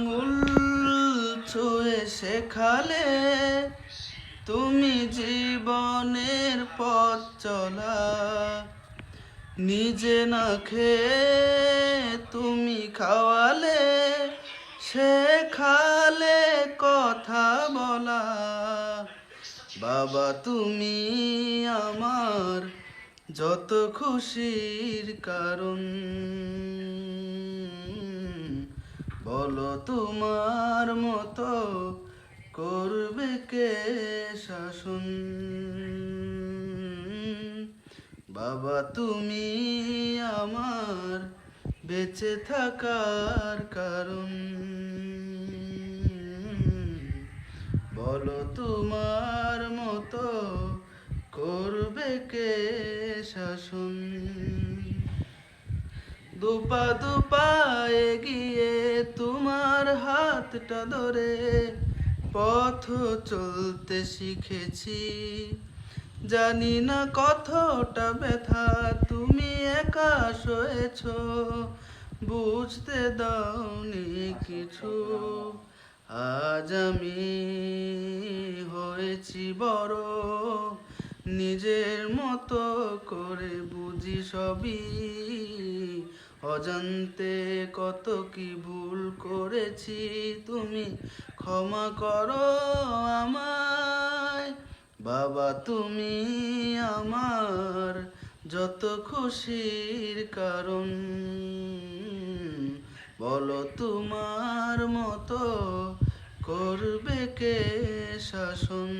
আঙুল ছুঁয়ে শেখালে তুমি জীবনের পথ চলা। নিজে না খেয়ে তুমি খাওয়ালে, শেখালে কথা বলা। বাবা তুমি আমার যত খুশির কারণ, বলো তোমার মতো করবে কে শাসন। বাবা তুমি আমার বেঁচে থাকার কারণ, বলো তোমার মতো করবে কে শাসন। দুপা দুপা এগিয়ে তোমার হাতটা ধরে পথ চলতে শিখেছি। জানি না কতটা ব্যথা তুমি একা সয়েছ, বুঝতে দাওনি কিছু। আজ আমি হয়েছি বড়, নিজের মতো করে বুঝি সবই। অজান্তে কত কি ভুল করেছি, তুমি ক্ষমা করো আমায়। বাবা তুমি আমার যত খুশির কারণ, বলো তোমার মতো করবে কে শাসন।